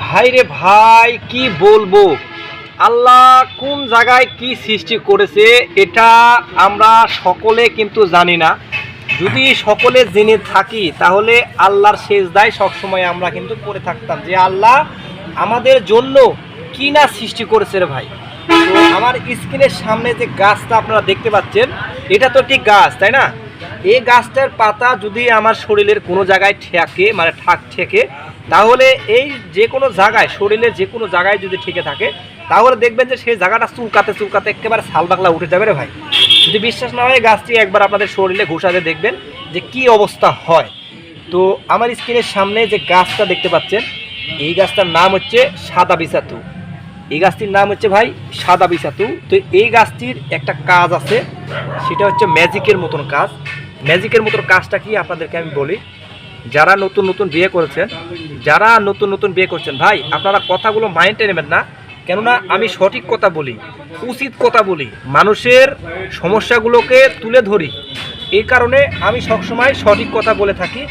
ভাই রে ভাই, কি বলবো। আল্লাহ কোন জায়গায় কি সৃষ্টি করেছে এটা আমরা সকলে কিন্তু জানি না। যদি সকলে জেনে থাকি তাহলে আল্লাহর সেজদায় সবসময় আমরা কিন্তু পড়ে থাকতাম যে আল্লাহ আমাদের জন্য কি না সৃষ্টি করেছে রে ভাই। তো আমার স্ক্রিনের সামনে যে গাছটা আপনারা দেখতে পাচ্ছেন, এটা তো ঠিক গাছ, তাই না? এই গাছটার পাতা যদি আমার শরীরের কোনো জায়গায় ঠেকে, মানে ঠেকে, তাহলে এই যে কোনো জায়গায়, শরীরের যে কোনো জায়গায় যদি ঠেকে থাকে, তাহলে দেখবেন যে সেই জায়গাটা চুলকাতে চুলকাতে একেবারে ছাল পাকলা উঠে যাবে রে ভাই। যদি বিশ্বাস না হয় গাছটি একবার আপনাদের শরীরে ঘুষাতে দেখবেন যে কি অবস্থা হয়। তো আমার স্ক্রিনের সামনে যে গাছটা দেখতে পাচ্ছেন, এই গাছটার নাম হচ্ছে সাদা বিছাতু। এই গাছটির নাম হচ্ছে ভাই সাদা বিছাতু। তো এই গাছটির একটা কাজ আছে, সেটা হচ্ছে ম্যাজিকের মতন কাজ। ম্যাজিকের মতন কাজটা কি আপনাদেরকে আমি বলি। যারা নতুন নতুন বিয়ে করেছেন, ভাই আপনারা কথাগুলো মাইন্ডে নেবেন না, কেননা আমি সঠিক কথা বলি, উচিত কথা বলি, মানুষের সমস্যাগুলোকে তুলে ধরি। এই কারণে আমি সবসময় সঠিক কথা বলে থাকি,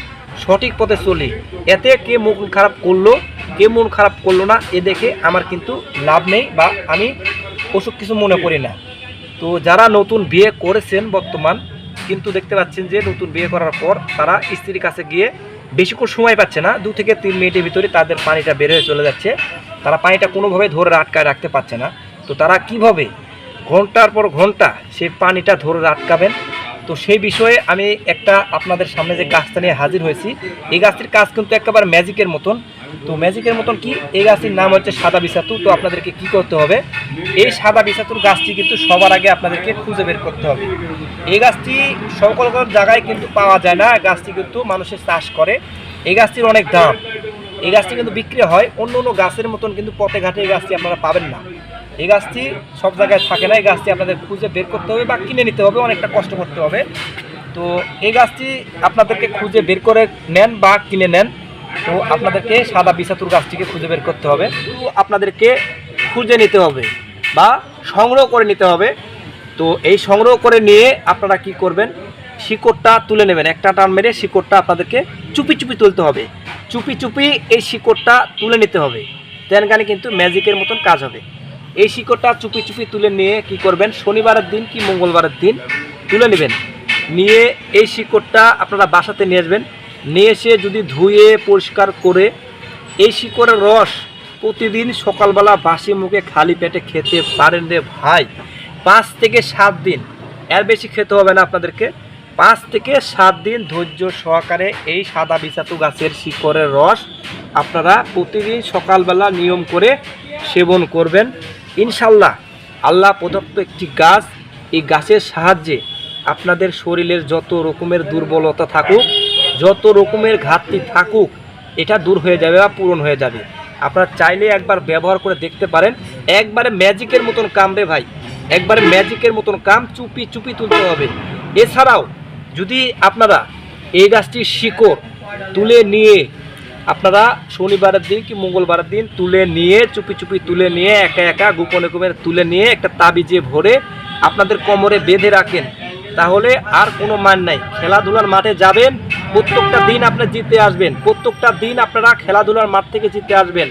সঠিক পথে চলি। এতে কে মন খারাপ করলো, কে মন খারাপ করলো না, এ দেখে আমার কিন্তু লাভ নেই, বা আমি ওসব কিছু মনে করি না। তো যারা নতুন বিয়ে করেছেন বর্তমান, কিন্তু দেখতে পাচ্ছেন যে নতুন বিয়ে করার পর তারা স্ত্রীর কাছে গিয়ে বেশিক্ষণ সময় পাচ্ছে না, 2 থেকে 3 মিনিটের ভিতরে তাদের পানিটা বের হয়ে চলে যাচ্ছে। তারা পানিটা কোনোভাবে ধরে আটকায় রাখতে পারছে না। তো তারা কিভাবে ঘন্টার পর ঘন্টা সেই পানিটা ধরে আটকাবেন, তো সেই বিষয়ে আমি একটা আপনাদের সামনে যে গাছটা নিয়ে হাজির হয়েছি, এই গাছটির কাজ কিন্তু একেবারে ম্যাজিকের মতন। তো ম্যাজিকের মতন কি, এই গাছটির নাম হচ্ছে সাদা বিছাতু। তো আপনাদেরকে কি করতে হবে, এই সাদা বিছাতুর গাছটি কিন্তু সবার আগে আপনাদেরকে খুঁজে বের করতে হবে। এই গাছটি সকল জায়গায় কিন্তু পাওয়া যায় না, গাছটি কিন্তু মানুষের চাষ করে। এই গাছটির অনেক দাম, এই গাছটি কিন্তু বিক্রি হয়। অন্য অন্য গাছের মতন কিন্তু পথে ঘাটে এই গাছটি আপনারা পাবেন না। এই গাছটি সব জায়গায় থাকে না, এই গাছটি আপনাদের খুঁজে বের করতে হবে বা কিনে নিতে হবে, অনেকটা কষ্ট করতে হবে। তো এই গাছটি আপনাদেরকে খুঁজে বের করে নেন বা কিনে নেন। তো আপনাদেরকে সাদা বিছাতুর গাছটিকে খুঁজে বের করতে হবে, তো আপনাদেরকে খুঁজে নিতে হবে বা সংগ্রহ করে নিতে হবে। তো এই সংগ্রহ করে নিয়ে আপনারা কি করবেন, শিকড়টা তুলে নেবেন। একটা টান মেরে শিকড়টা আপনাদেরকে চুপি চুপি তুলতে হবে, চুপি চুপি এই শিকড়টা তুলে নিতে হবে। তেনখানে কিন্তু ম্যাজিকের মতন কাজ হবে। এই শিকড়টা চুপি চুপি তুলে নিয়ে কি করবেন, শনিবারের দিন কি মঙ্গলবারের দিন তুলে নেবেন। নিয়ে এই শিকড়টা আপনারা বাসাতে নিয়ে আসবেন। নিয়ে এসে যদি ধুয়ে পরিষ্কার করে এই শিকড়ের রস প্রতিদিন সকালবেলা বাসি মুখে খালি পেটে খেতে পারেন রে ভাই, 5 থেকে 7 দিন, এর বেশি খেতে হবে না আপনাদেরকে। 5 থেকে 7 দিন ধৈর্য সহকারে এই সাদা বিছাতু গাছের শিকড়ের রস আপনারা প্রতিদিন সকালবেলা নিয়ম করে সেবন করবেন। ইনশাল্লাহ আল্লাহ প্রদত্ত একটি গাছ, এই গাছের সাহায্যে আপনাদের শরীরের যত রকমের দুর্বলতা থাকুক, যত রকমের ঘাটতি থাকুক, এটা দূর হয়ে যাবে বা পূরণ হয়ে যাবে। আপনারা চাইলে একবার ব্যবহার করে দেখতে পারেন। একবারে ম্যাজিকের মতন কাম রে ভাই, একবারে ম্যাজিকের মতন কাম, চুপি চুপি তুলতে হবে। এছাড়াও যদি আপনারা এই গাছটির শিকড় তুলে নিয়ে আপনারা শনিবারের দিন কি মঙ্গলবারের দিন তুলে নিয়ে চুপি চুপি তুলে নিয়ে একা একা গোপনে গোপনে তুলে নিয়ে একটা তাবিজে ভরে আপনাদের কোমরে বেঁধে রাখেন, তাহলে আর কোনো মান নাই। খেলাধুলার মাঠে যাবেন, প্রত্যেকটা দিন আপনারা জিতে আসবেন, প্রত্যেকটা দিন আপনারা খেলাধুলার মাঠ থেকে জিতে আসবেন।